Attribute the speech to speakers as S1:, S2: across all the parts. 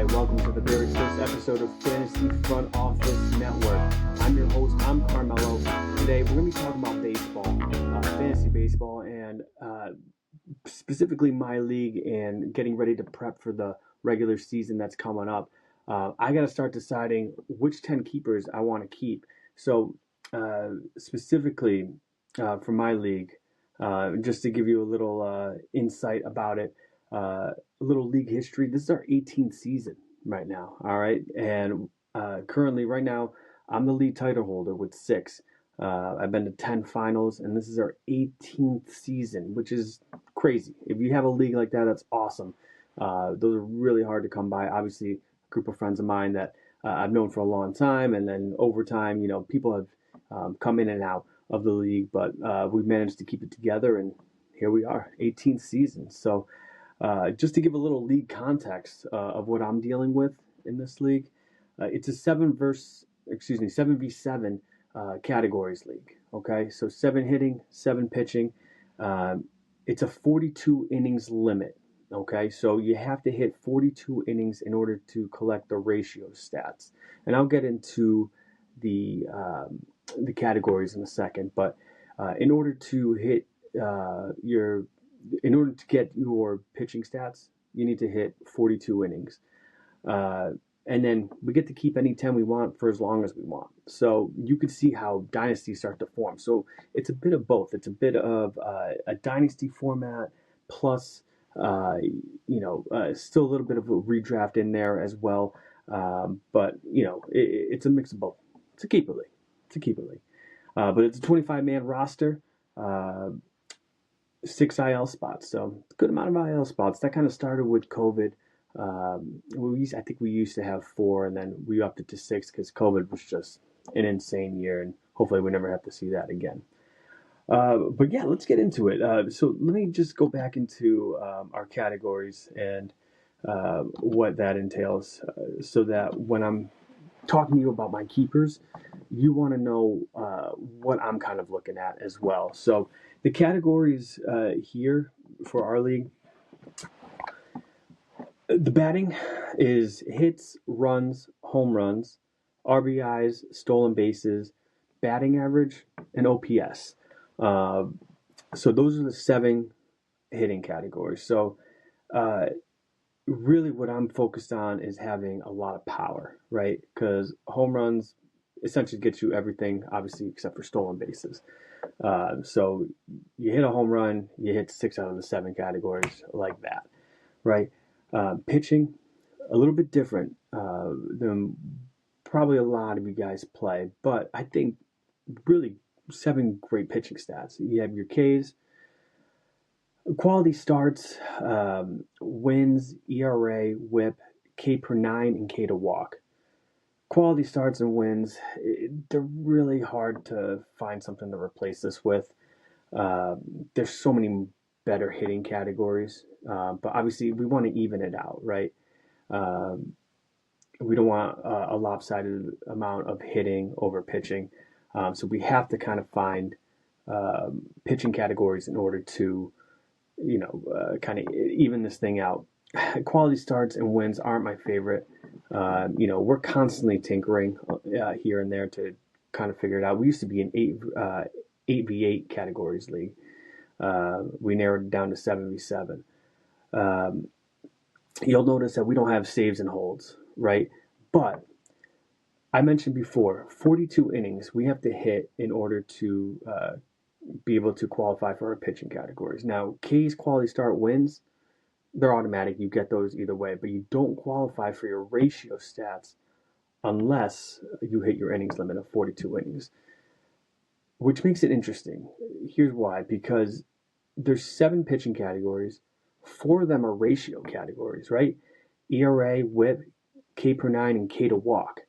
S1: right, welcome to the very first episode of Fantasy Front Office Network. I'm your host, I'm Carmelo. Today we're going to be talking about baseball, fantasy baseball, and specifically my league and getting ready to prep for the regular season that's coming up. I got to start deciding which 10 keepers I want to keep. So specifically for my league, just to give you a little insight about it, a little league history. This is our 18th season right now. All right. And currently, right now, I'm the lead title holder with 6. I've been to 10 finals, and this is our 18th season, which is crazy. If you have a league like that, that's awesome. Those are really hard to come by. Obviously, a group of friends of mine that I've known for a long time, and then over time, people have come in and out of the league, but we've managed to keep it together, and here we are, 18th season. So just to give a little league context of what I'm dealing with in this league, it's a 7v7 categories league. Okay, so 7 hitting, 7 pitching. It's a 42 innings limit. Okay, so you have to hit 42 innings in order to collect the ratio stats, and I'll get into the categories in a second. But in order to hit in order to get your pitching stats, you need to hit 42 innings. And then we get to keep any 10 we want for as long as we want. So you can see how dynasties start to form. So it's a bit of both. It's a bit of a dynasty format plus, still a little bit of a redraft in there as well. But, it's a mix of both. It's a keeper league. But it's a 25-man roster. 6 IL spots, so a good amount of IL spots. That kind of started with COVID. I think we used to have 4, and then we upped it to 6 because COVID was just an insane year, and hopefully we never have to see that again. But yeah, let's get into it. So let me just go back into our categories and what that entails, so that when I'm talking to you about my keepers, you want to know what I'm kind of looking at as well. So the categories here for our league, the batting is hits, runs, home runs, RBIs, stolen bases, batting average, and OPS. So those are the 7 hitting categories. So really what I'm focused on is having a lot of power, right? Because home runs essentially get you everything, obviously, except for stolen bases. So you hit a home run, you hit 6 out of the 7 categories like that, right? Pitching, a little bit different than probably a lot of you guys play, but I think really 7 great pitching stats. You have your Ks, quality starts, wins, ERA, WHIP, K per 9, and K to walk. Quality starts and wins, they're really hard to find something to replace this with. There's so many better hitting categories, but obviously we want to even it out, right? We don't want a lopsided amount of hitting over pitching, so we have to kind of find pitching categories in order to, kind of even this thing out. Quality starts and wins aren't my favorite. We're constantly tinkering here and there to kind of figure it out. We used to be an 8v8 categories league. We narrowed it down to 7v7. You'll notice that we don't have saves and holds, right? But I mentioned before, 42 innings we have to hit in order to be able to qualify for our pitching categories. Now, K's quality start wins, they're automatic. You get those either way, but you don't qualify for your ratio stats unless you hit your innings limit of 42 innings, which makes it interesting. Here's why: because there's 7 pitching categories, 4 of them are ratio categories, right? ERA, WHIP, K per 9, and K to walk.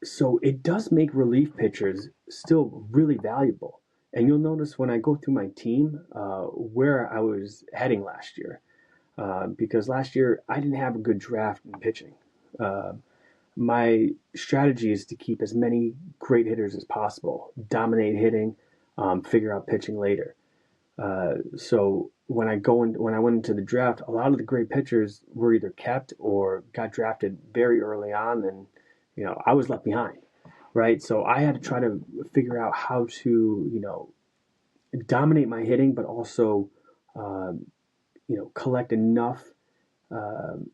S1: So it does make relief pitchers still really valuable. And you'll notice when I go through my team where I was heading last year, because last year I didn't have a good draft in pitching. My strategy is to keep as many great hitters as possible, dominate hitting, figure out pitching later. So when I went into the draft, a lot of the great pitchers were either kept or got drafted very early on, and I was left behind, right? So I had to try to figure out how to dominate my hitting, but also uh, collect enough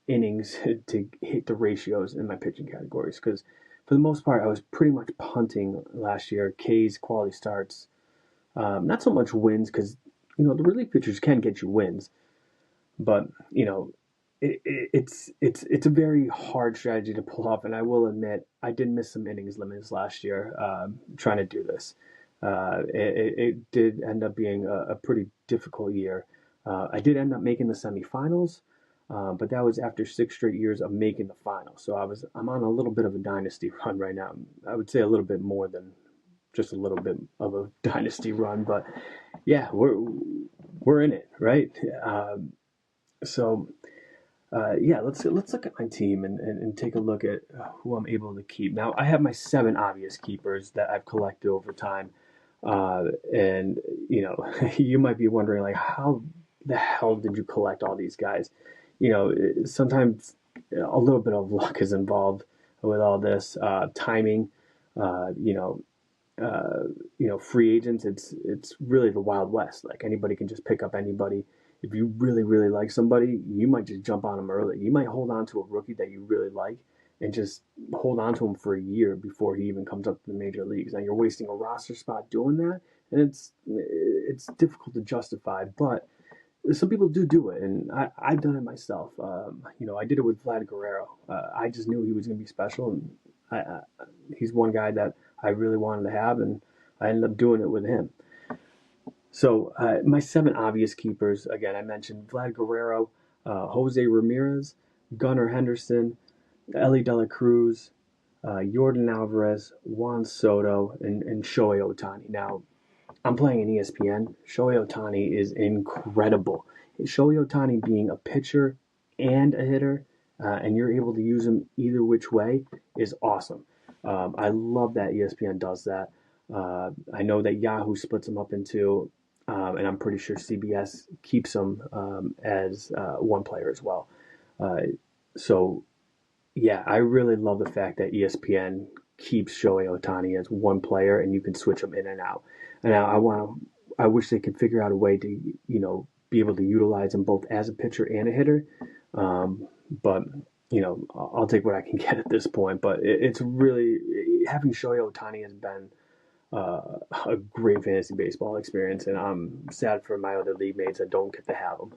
S1: innings to hit the ratios in my pitching categories. Because for the most part, I was pretty much punting last year. K's, quality starts, not so much wins because the relief pitchers can get you wins, but it's a very hard strategy to pull off. And I will admit, I did miss some innings limits last year trying to do this. It did end up being a pretty difficult year. I did end up making the semifinals, but that was after 6 straight years of making the final. So I'm on a little bit of a dynasty run right now. I would say a little bit more than just a little bit of a dynasty run, but yeah, we're in it, right? So yeah, let's look at my team and take a look at who I'm able to keep. Now, I have my 7 obvious keepers that I've collected over time, and you might be wondering like, how the hell did you collect all these guys? Sometimes a little bit of luck is involved with all this timing. Uh, you know, free agents, it's really the Wild West. Like anybody can just pick up anybody. If you really, really like somebody, you might just jump on them early. You might hold on to a rookie that you really like and just hold on to him for a year before he even comes up to the major leagues. Now you're wasting a roster spot doing that, and it's difficult to justify. But some people do it, and I've done it myself. I did it with Vlad Guerrero. I just knew he was going to be special, and he's one guy that I really wanted to have, and I ended up doing it with him. So my 7 obvious keepers, again, I mentioned Vlad Guerrero, Jose Ramirez, Gunnar Henderson, Ellie De La Cruz, Jordan Alvarez, Juan Soto, and Shohei Ohtani. Now, I'm playing in ESPN. Shohei Ohtani is incredible. Shohei Ohtani being a pitcher and a hitter, and you're able to use him either which way, is awesome. I love that ESPN does that. I know that Yahoo splits them up into, and I'm pretty sure CBS keeps them as one player as well. Uh, so yeah, I really love the fact that ESPN keeps Shohei Ohtani as one player, and you can switch him in and out. And I wish they could figure out a way to, be able to utilize him both as a pitcher and a hitter. But I'll take what I can get at this point. But it's really having Shohei Ohtani has been a great fantasy baseball experience, and I'm sad for my other league mates that don't get to have him.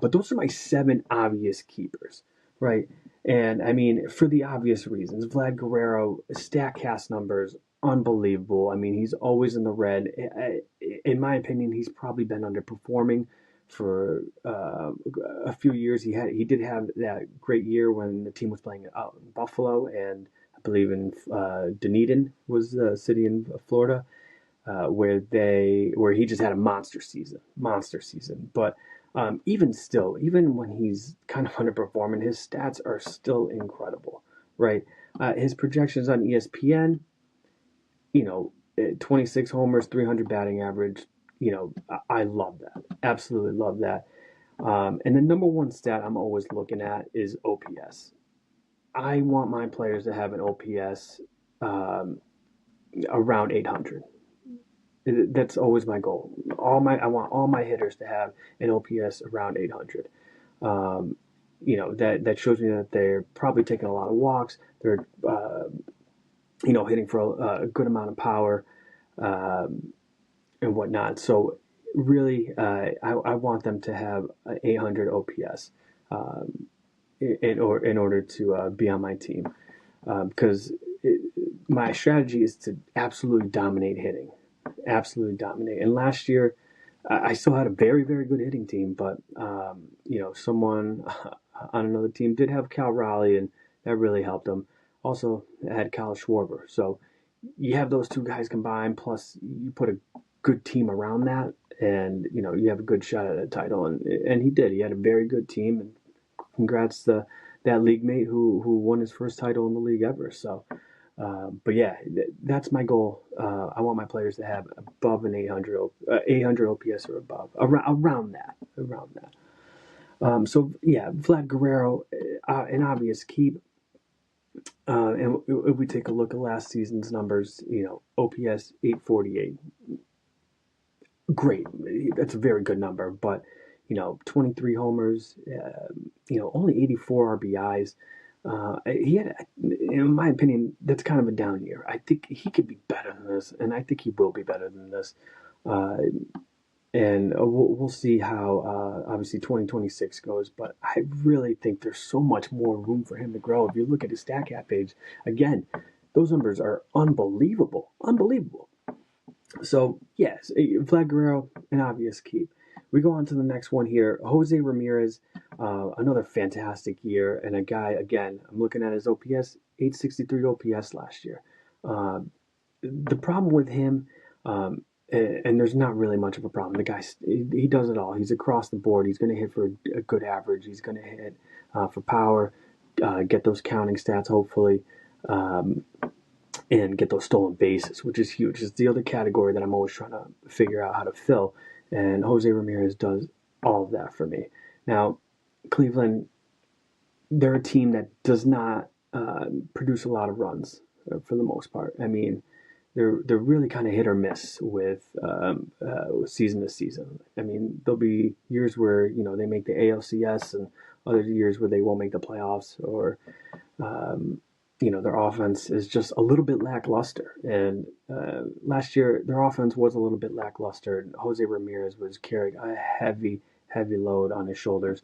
S1: But those are my 7 obvious keepers, right? And I mean, for the obvious reasons, Vlad Guerrero, StatCast numbers, unbelievable. I mean, he's always in the red. In my opinion, he's probably been underperforming for a few years. He did have that great year when the team was playing out in Buffalo, and I believe in Dunedin was the city in Florida where he just had a monster season. But even still, even when he's kind of underperforming, his stats are still incredible, right? His projections on ESPN, 26 homers, 300 batting average. I love that. Absolutely love that. And the number one stat I'm always looking at is OPS. I want my players to have an OPS around 800. That's always my goal. I want all my hitters to have an OPS around 800. That shows me that they're probably taking a lot of walks. They're hitting for a good amount of power and whatnot. So really, I want them to have 800 OPS in order to be on my team because my strategy is to absolutely dominate hitting. Absolutely dominate. And last year, I still had a very, very good hitting team, but someone on another team did have Cal Raleigh, and that really helped them. Also, I had Kyle Schwarber. So you have those two guys combined, plus you put a good team around that, and you have a good shot at a title. And he did. He had a very good team, and congrats to that league mate who won his first title in the league ever. So But yeah, that's my goal. I want my players to have above an 800 OPS or above, around that. So yeah, Vlad Guerrero, an obvious keep. And if we take a look at last season's numbers, OPS 848, great. That's a very good number. But 23 homers, only 84 RBIs. He had, in my opinion, that's kind of a down year. I think he could be better than this, and I think he will be better than this. Uh, and we'll see how obviously 2026 goes. But I really think there's so much more room for him to grow. If you look at his StatCat page, again, those numbers are unbelievable, unbelievable. So yes, Vlad Guerrero, an obvious keep. We go on to the next one here. Jose Ramirez, another fantastic year, and a guy again. I'm looking at his OPS, 863 OPS last year. Uh, the problem with him, and there's not really much of a problem. The guy, he does it all. He's across the board. He's going to hit for a good average. He's going to hit for power, get those counting stats, hopefully. And get those stolen bases, which is huge. It's the other category that I'm always trying to figure out how to fill. And Jose Ramirez does all of that for me. Now, Cleveland, they're a team that does not produce a lot of runs for the most part. I mean, they're really kind of hit or miss with season to season. I mean, there'll be years where they make the ALCS, and other years where they won't make the playoffs, or their offense is just a little bit lackluster. And last year, their offense was a little bit lackluster. And Jose Ramirez was carrying a heavy, heavy load on his shoulders.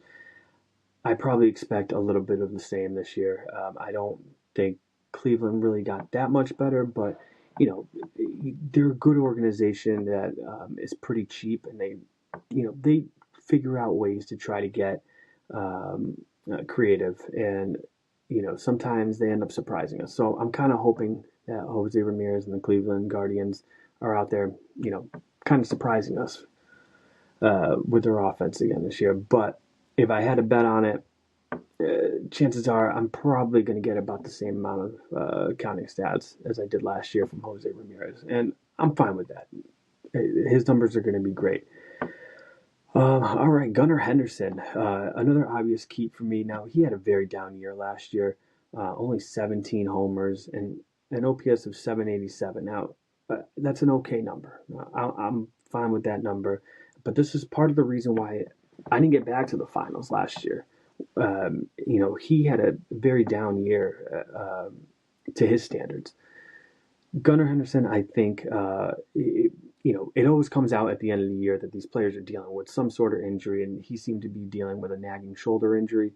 S1: I probably expect a little bit of the same this year. I don't think Cleveland really got that much better, but they're a good organization that is pretty cheap, and they figure out ways to try to get creative, and sometimes they end up surprising us. So I'm kind of hoping that Jose Ramirez and the Cleveland Guardians are out there, kind of surprising us with their offense again this year. But if I had to bet on it, chances are I'm probably going to get about the same amount of counting stats as I did last year from Jose Ramirez, and I'm fine with that. His numbers are going to be great. All right, Gunnar Henderson, another obvious keep for me. Now, he had a very down year last year, only 17 homers and an OPS of 787. Now, that's an okay number. I'm fine with that number, but this is part of the reason why I didn't get back to the finals last year. He had a very down year to his standards. Gunnar Henderson, I think, it always comes out at the end of the year that these players are dealing with some sort of injury, and he seemed to be dealing with a nagging shoulder injury.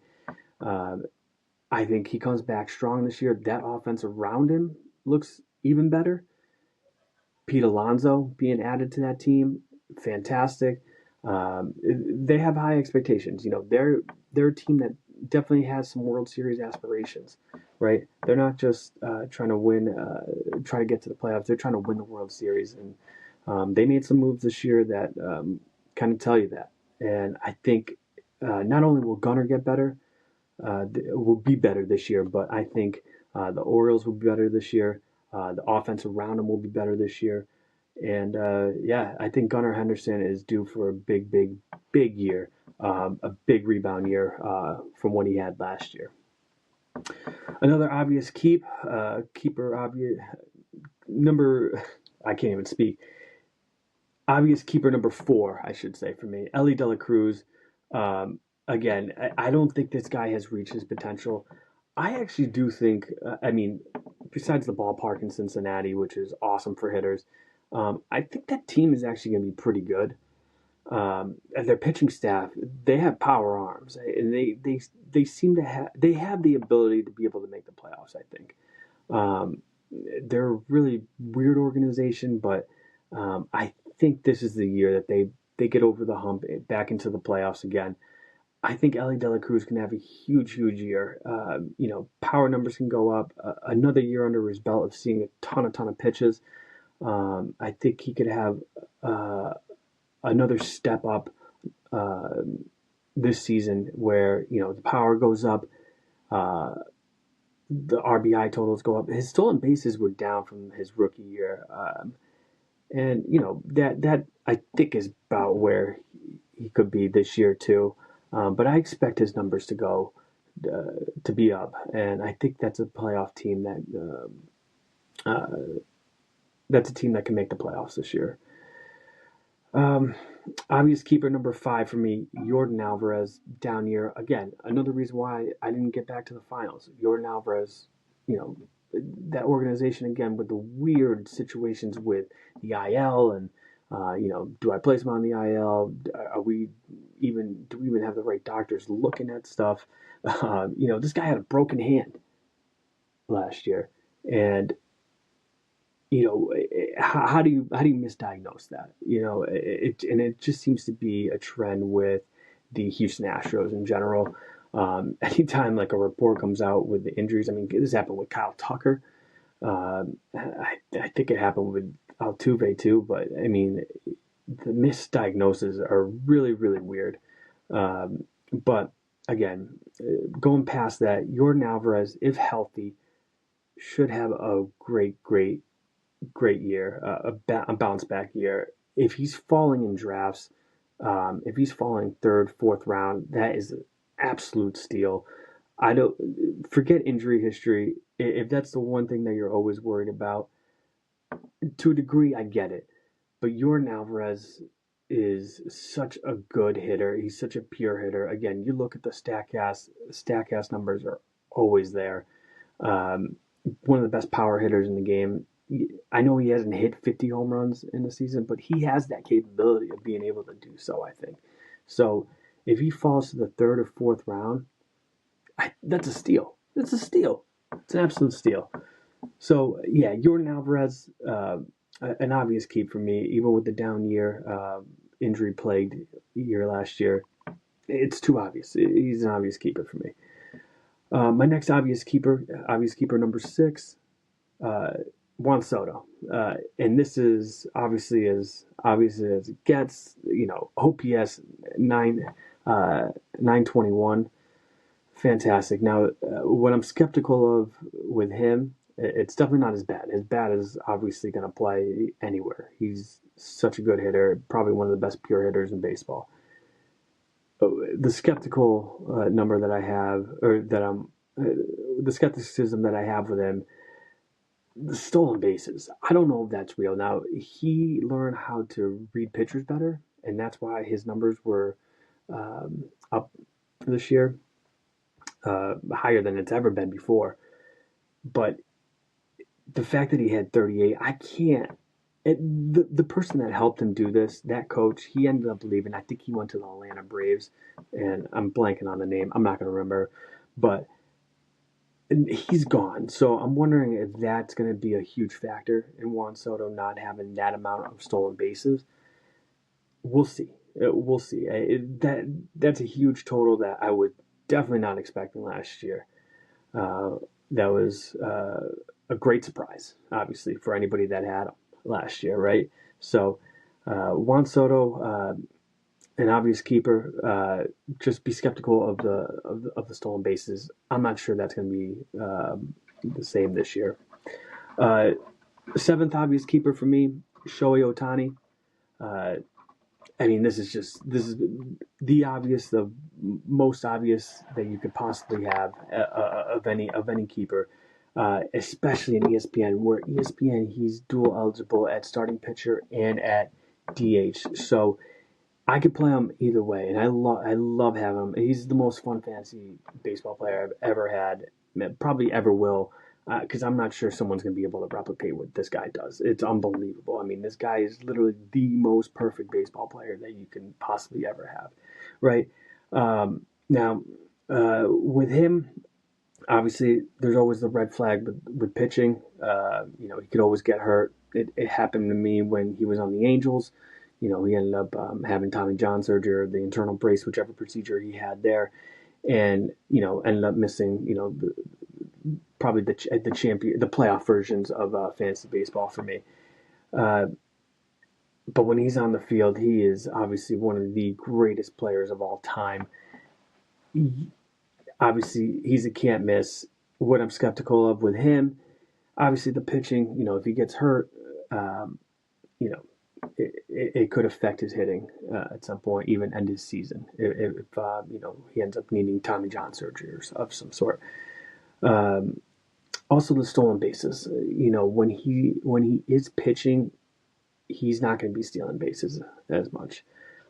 S1: I think he comes back strong this year. That offense around him looks even better. Pete Alonso being added to that team, fantastic. They have high expectations. They're a team that definitely has some World Series aspirations, right? They're not just trying to win, try to get to the playoffs. They're trying to win the World Series, and they made some moves this year that kind of tell you that. And I think not only will Gunnar get better, will be better this year, but I think the Orioles will be better this year. The offense around him will be better this year. And I think Gunnar Henderson is due for a big, big, big year, a big rebound year from what he had last year. Another obvious keeper obvious number. I can't even speak. Obvious keeper number 4, I should say, for me, Elly De La Cruz. Again, I don't think this guy has reached his potential. I actually do think, besides the ballpark in Cincinnati, which is awesome for hitters, I think that team is actually going to be pretty good. And their pitching staff, they have power arms, and they seem to have the ability to be able to make the playoffs. I think they're a really weird organization, but I think this is the year that they get over the hump, back into the playoffs again. I think Elly De La Cruz can have a huge, huge year. Power numbers can go up. Another year under his belt of seeing a ton of pitches. I think he could have another step up this season where the power goes up, the RBI totals go up. His stolen bases were down from his rookie year, and that I think is about where he could be this year too. But I expect his numbers to be up, and I think that's a playoff team that's a team that can make the playoffs this year. Um, Obvious keeper number 5 for me, Jordan Alvarez, down year. Again, another reason why I didn't get back to the finals. Jordan Alvarez, you know, that organization again with the weird situations with the IL and, do I place him on the IL? Do we even have the right doctors looking at stuff? This guy had a broken hand last year. And how do you misdiagnose that? It just seems to be a trend with the Houston Astros in general. Anytime like a report comes out with the injuries, I mean, this happened with Kyle Tucker. I think it happened with Altuve too, but I mean, the misdiagnoses are really, really weird. But again, going past that, Jordan Alvarez, if healthy, should have a great year, a bounce back year. If he's falling in drafts, if he's falling third, fourth round, that is an absolute steal. I don't forget injury history. If that's the one thing that you're always worried about, to a degree, I get it. But Jordan Alvarez is such a good hitter. He's such a pure hitter. Again, you look at the Statcast numbers are always there. Um, One of the best power hitters in the game. I know he hasn't hit 50 home runs in the season, but he has that capability of being able to do so, I think. So if he falls to the third or fourth round, that's a steal. It's a steal. It's an absolute steal. So, yeah, Jordan Alvarez, an obvious keep for me, even with the down year, injury plagued year last year. It's too obvious. He's an obvious keeper for me. My next obvious keeper number 6, Juan Soto. And this is obviously as obvious as it gets. OPS 921. Fantastic. Now, what I'm skeptical of with him, it's definitely not as bad. His bat is obviously going to play anywhere. He's such a good hitter, probably one of the best pure hitters in baseball. The skeptical number that I have, or that the skepticism that I have with him, the stolen bases. I don't know if that's real. Now, he learned how to read pitchers better, and that's why his numbers were up this year, higher than it's ever been before. But the fact that he had 38, I can't. The person that helped him do this, that coach, he ended up leaving. I think he went to the Atlanta Braves, and I'm blanking on the name. I'm not going to remember, but he's gone. So I'm wondering if that's going to be a huge factor in Juan Soto not having that amount of stolen bases. We'll see. We'll see. That's a huge total that I was definitely not expecting last year. That was a great surprise, obviously, for anybody that had him last year, right? So Juan Soto, an obvious keeper. Just be skeptical of the stolen bases. I'm not sure that's going to be the same this year. 7th obvious keeper for me, Shohei Ohtani. I mean, this is the obvious, the most obvious that you could possibly have of any keeper, especially in ESPN, where ESPN he's dual eligible at starting pitcher and at DH. So I could play him either way, and I love having him. He's the most fun fantasy baseball player I've ever had, probably ever will, because I'm not sure someone's going to be able to replicate what this guy does. It's unbelievable. I mean, this guy is literally the most perfect baseball player that you can possibly ever have, right? Now, with him, obviously, there's always the red flag with pitching. He could always get hurt. It happened to me when he was on the Angels. He ended up having Tommy John surgery, or the internal brace, whichever procedure he had there, and ended up missing probably the playoff versions of fantasy baseball for me. But when he's on the field, he is obviously one of the greatest players of all time. Obviously, he's a can't miss. what I'm skeptical of with him, obviously the pitching. If he gets hurt, you know, it could affect his hitting at some point, even end his season if he ends up needing Tommy John surgery or of some sort. Also, the stolen bases. When he is pitching, he's not going to be stealing bases as much.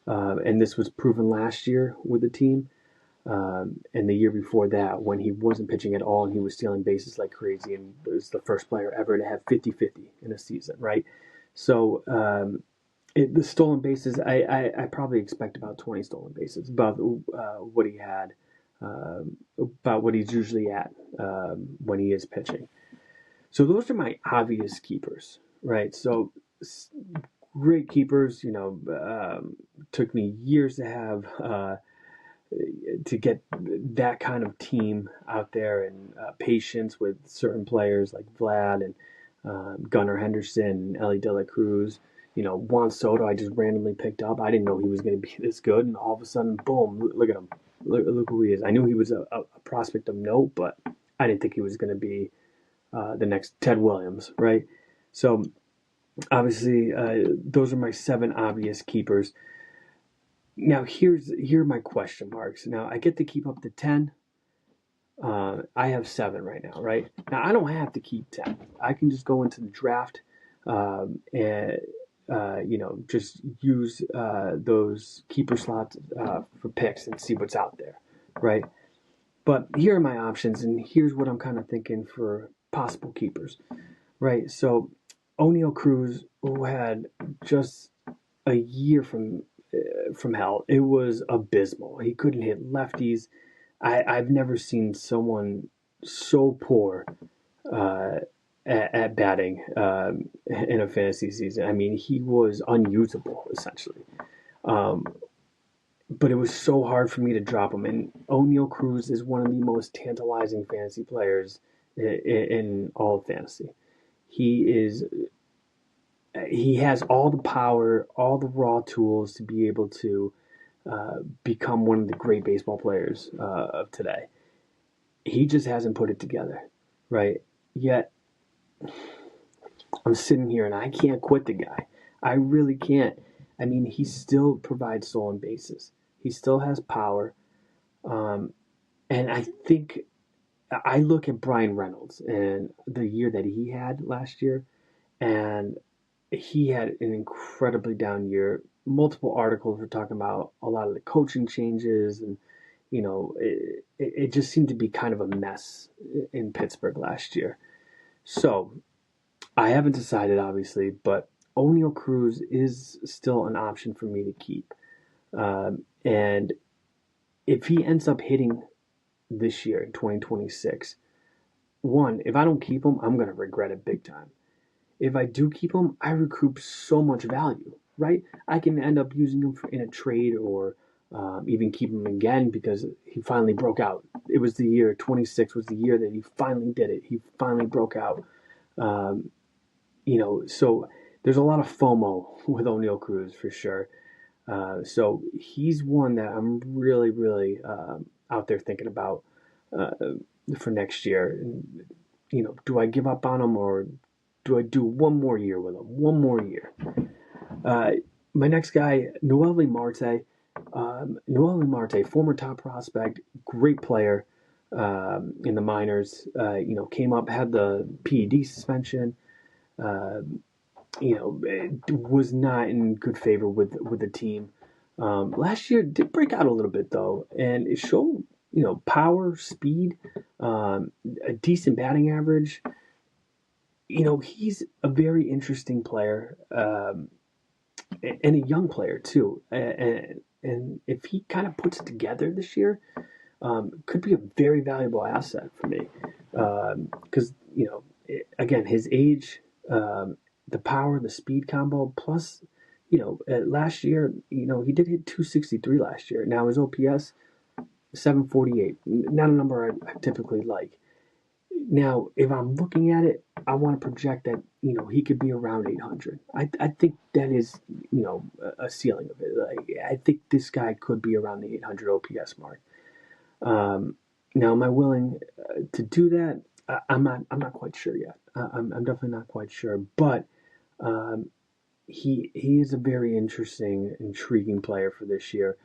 S1: And this was proven last year with the team. And the year before that, when he wasn't pitching at all and he was stealing bases like crazy and was the first player ever to have 50-50 in a season, right? So the stolen bases, I probably expect about 20 stolen bases, about what he had, about what he's usually at when he is pitching. So those are my obvious keepers, right? So great keepers, took me years to have to get that kind of team out there and patience with certain players like Vlad and Gunnar Henderson and Ellie De La Cruz. Juan Soto, I just randomly picked up. I didn't know he was going to be this good, and all of a sudden, boom! Look at him. Look who he is. I knew he was a prospect of note, but I didn't think he was going to be the next Ted Williams, right? So obviously, those are my 7 obvious keepers. Now, here are my question marks. Now, I get to keep up to 10. I have 7 right now, right? Now, I don't have to keep 10. I can just go into the draft and, just use those keeper slots for picks and see what's out there, right? But here are my options, and here's what I'm kind of thinking for possible keepers, right? So, O'Neal Cruz, who had just a year from hell. It was abysmal. He couldn't hit lefties. I've never seen someone so poor at batting in a fantasy season. I mean, he was unusable essentially. Um, but it was so hard for me to drop him. And O'Neal Cruz is one of the most tantalizing fantasy players in all of fantasy. He is he has all the power, all the raw tools to be able to become one of the great baseball players of today. He just hasn't put it together, right? Yet I'm sitting here and I can't quit the guy. I really can't. I mean, he still provides stolen bases. He still has power. And I think I look at Brian Reynolds and the year that he had last year, and he had an incredibly down year. Multiple articles were talking about a lot of the coaching changes, and it just seemed to be kind of a mess in Pittsburgh last year. So I haven't decided, obviously, but O'Neal Cruz is still an option for me to keep. And if he ends up hitting this year in 2026, one, if I don't keep him, I'm going to regret it big time. If I do keep him, I recoup so much value, right? I can end up using him in a trade or even keep him again because he finally broke out. It was the year 26 was the year that he finally did it. He finally broke out. So there's a lot of FOMO with O'Neal Cruz for sure. So he's one that I'm really, really out there thinking about for next year. And, do I give up on him or do I do one more year with him? One more year. My next guy, Noelvi Marte. Noelvi Marte, former top prospect, great player in the minors. Came up, had the PED suspension. Was not in good favor with the team. Last year did break out a little bit though, and it showed power, speed, a decent batting average. He's a very interesting player and a young player too. And if he kind of puts it together this year, could be a very valuable asset for me because again his age. The power, the speed combo, plus, last year, he did hit 263 last year. Now his OPS 748, not a number I typically like. Now, if I'm looking at it, I want to project that he could be around 800. I think that is a ceiling of it. I think this guy could be around the 800 OPS mark. Now, am I willing to do that? I'm not. I'm not quite sure yet. I'm definitely not quite sure. But um, he is a very interesting, intriguing player for this year.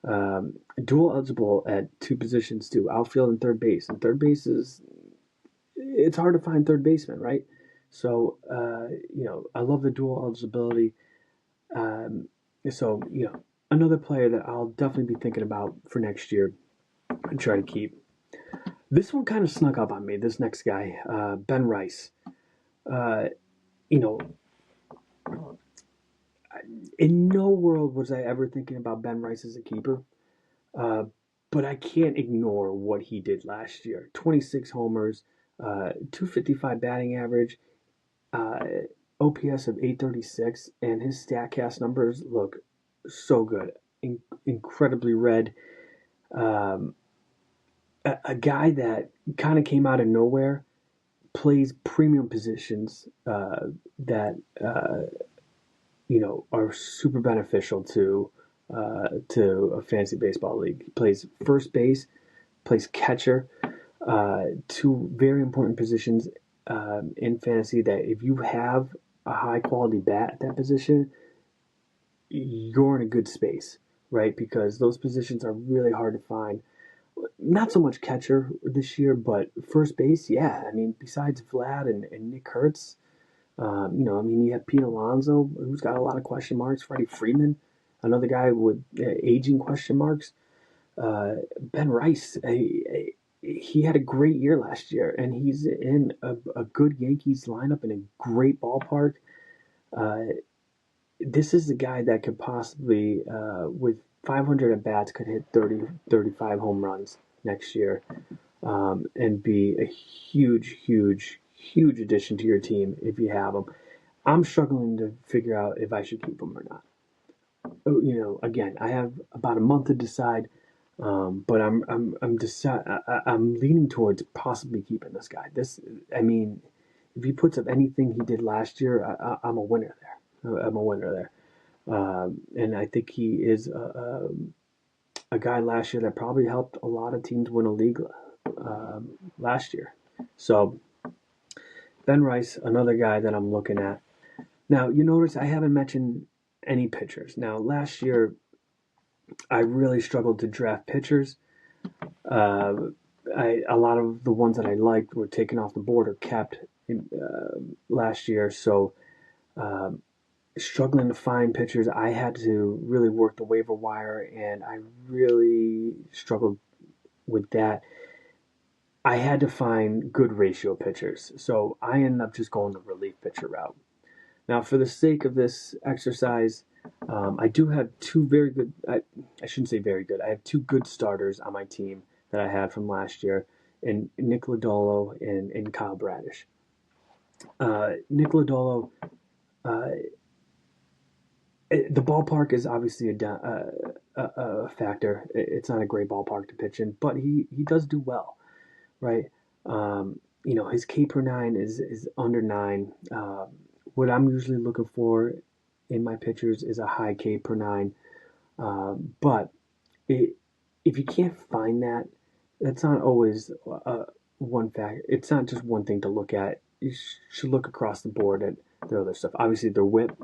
S1: Dual eligible at two positions too, outfield and third base. And third base is it's hard to find third baseman, right? So I love the dual eligibility. Um, so another player that I'll definitely be thinking about for next year and try to keep. This one kind of snuck up on me. This next guy, Ben Rice. Uh, you know, in no world was I ever thinking about Ben Rice as a keeper. Uh, but I can't ignore what he did last year. 26 homers, 255 batting average, uh, OPS of 836, and his StatCast numbers look so good. Incredibly red. Um, a guy that kind of came out of nowhere, plays premium positions that are super beneficial to a fantasy baseball league. He plays first base, plays catcher, two very important positions in fantasy. That if you have a high quality bat at that position, you're in a good space, right? Because those positions are really hard to find. Not so much catcher this year, but first base, yeah. I mean, besides Vlad and Nick Kurtz, you have Pete Alonso, who's got a lot of question marks. Freddie Freeman, another guy with aging question marks. Ben Rice, he had a great year last year, and he's in a good Yankees lineup in a great ballpark. Uh, this is the guy that could possibly, with 500 at bats, could hit 30, 35 home runs next year and be a huge, huge, huge addition to your team if you have him. I'm struggling to figure out if I should keep him or not. Again, I have about a month to decide, but I'm leaning towards possibly keeping this guy. I mean, if he puts up anything he did last year, I'm a winner there. I'm a winner there, and I think he is a guy last year that probably helped a lot of teams win a league last year. So Ben Rice, another guy that I'm looking at. Now, you notice I haven't mentioned any pitchers. Now, last year, I really struggled to draft pitchers. Uh, a lot of the ones that I liked were taken off the board or kept last year. So, um, struggling to find pitchers, I had to really work the waiver wire, and I really struggled with that. I had to find good ratio pitchers. So, I ended up just going the relief pitcher route. Now, for the sake of this exercise, I do have two very good, I shouldn't say very good, I have two good starters on my team that I had from last year, in Nick Lodolo and Kyle Bradish. Nick Lodolo, uh, the ballpark is obviously a factor. It's not a great ballpark to pitch in, but he does do well, right? His K per nine is under nine. What I'm usually looking for in my pitchers is a high K per nine. But if you can't find that, that's not always one fact. It's not just one thing to look at. You should look across the board at the other stuff. Obviously,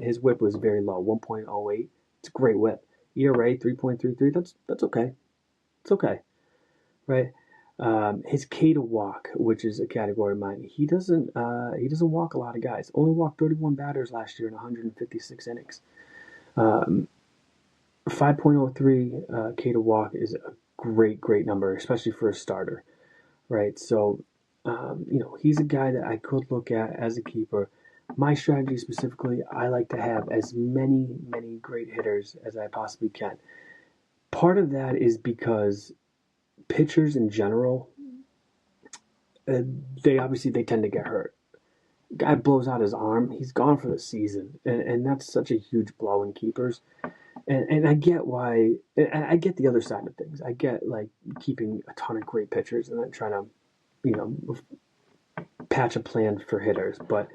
S1: his whip was very low, 1.08. It's a great whip. ERA 3.33. That's okay. It's okay, right? His K to walk, which is a category of mine, he doesn't walk a lot of guys. Only walked 31 batters last year in 156 innings. Um, 5.03 K to walk is a great number, especially for a starter, right? So, he's a guy that I could look at as a keeper. My strategy specifically, I like to have as many great hitters as I possibly can. Part of that is because pitchers in general, they tend to get hurt. Guy blows out his arm, he's gone for the season, and that's such a huge blow in keepers. And I get why. I get the other side of things. I get like keeping a ton of great pitchers and then trying to, you know, patch a plan for hitters. But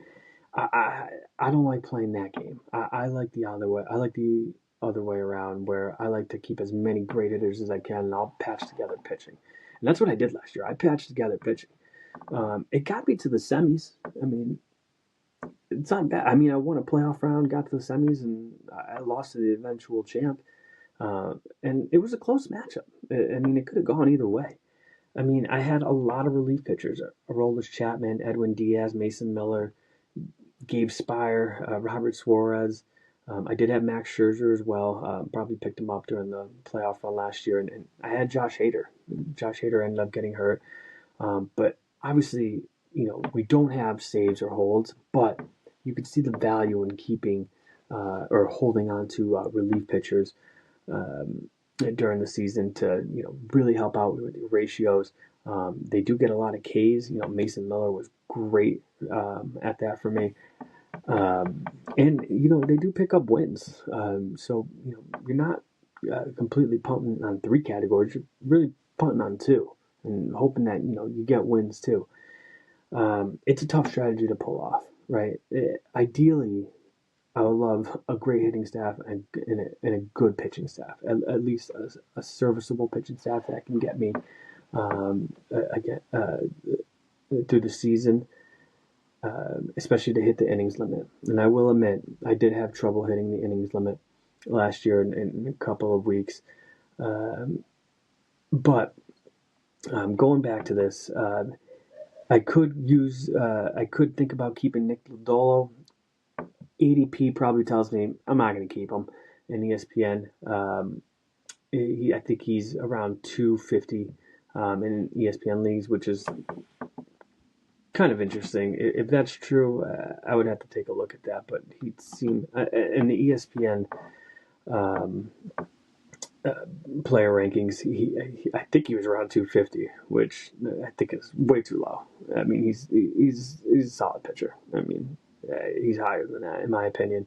S1: I don't like playing that game. I like the other way. I like the other way around, where I like to keep as many great hitters as I can, and I'll patch together pitching. And that's what I did last year. I patched together pitching. It got me to the semis. I mean, it's not bad. I mean, I won a playoff round, got to the semis, and I lost to the eventual champ. And it was a close matchup. I mean, it could have gone either way. I mean, I had a lot of relief pitchers: Aroldis Chapman, Edwin Diaz, Mason Miller, Gabe Spire, Robert Suarez. I did have Max Scherzer as well. Probably picked him up during the playoff run last year, and I had Josh Hader. Josh Hader ended up getting hurt, but obviously, we don't have saves or holds, but you could see the value in keeping or holding on to relief pitchers during the season to really help out with the ratios. They do get a lot of Ks. Mason Miller was great at that for me. And they do pick up wins. So you're not completely punting on 3 categories. You're really punting on 2 and hoping that you get wins too. It's a tough strategy to pull off, right? Ideally, I would love a great hitting staff and a good pitching staff. At least a serviceable pitching staff that can get me again through the season. Especially to hit the innings limit. And I will admit, I did have trouble hitting the innings limit last year in a couple of weeks. But going back to this, I could think about keeping Nick Lodolo. ADP probably tells me I'm not going to keep him in ESPN. I think he's around 250 in ESPN leagues, which is kind of interesting. If that's true, I would have to take a look at that. But he'd seem in the ESPN player rankings, I think he was around 250, which I think is way too low. I mean, he's a solid pitcher. I mean, he's higher than that in my opinion.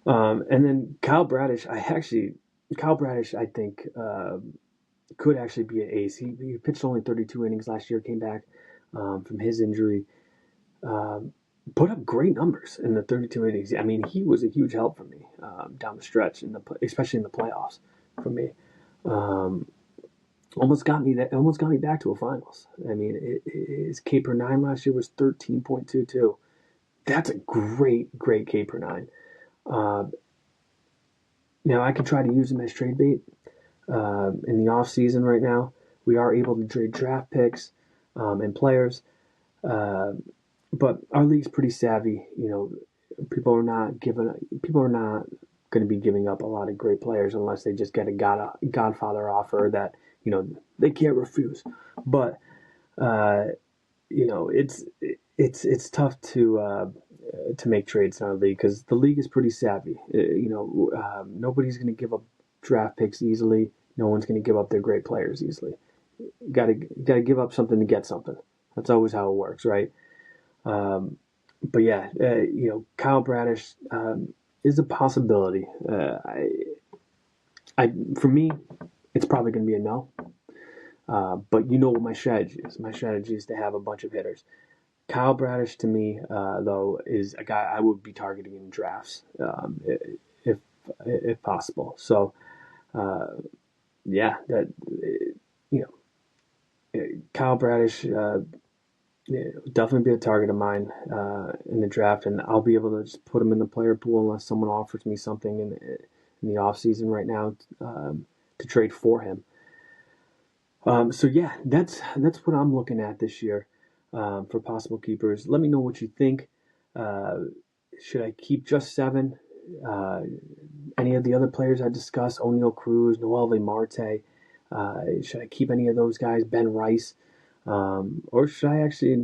S1: And then Kyle Bradish, I think could actually be an ace. He pitched only 32 innings last year, came back from his injury, put up great numbers in the 32 innings. I mean, he was a huge help for me down the stretch, especially in the playoffs for me. Almost got me back to a finals. I mean, his K per 9 last year was 13.22. That's a great K per 9. Now I could try to use him as trade bait in the off season. Right now, we are able to trade draft picks and players, but our league's pretty savvy. People are not going to be giving up a lot of great players unless they just get a Godfather offer that they can't refuse. But it's tough to make trades in our league because the league is pretty savvy. Nobody's going to give up draft picks easily. No one's going to give up their great players easily. You got to give up something to get something. That's always how it works, right? But yeah, Kyle Bradish is a possibility. For me, it's probably going to be a no. But what my strategy is. My strategy is to have a bunch of hitters. Kyle Bradish, to me, though, is a guy I would be targeting in drafts, if possible. So, Kyle Bradish definitely be a target of mine in the draft, and I'll be able to just put him in the player pool unless someone offers me something in the off season right now to trade for him. So yeah, that's what I'm looking at this year for possible keepers. Let me know what you think. Should I keep just 7? Any of the other players I discussed, O'Neal Cruz, Noelvi Marte, should I keep any of those guys, Ben Rice? Or should I actually,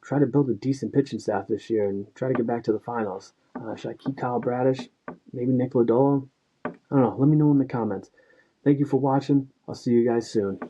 S1: try to build a decent pitching staff this year and try to get back to the finals? Should I keep Kyle Bradish? Maybe Nick Lodolo? I don't know. Let me know in the comments. Thank you for watching. I'll see you guys soon.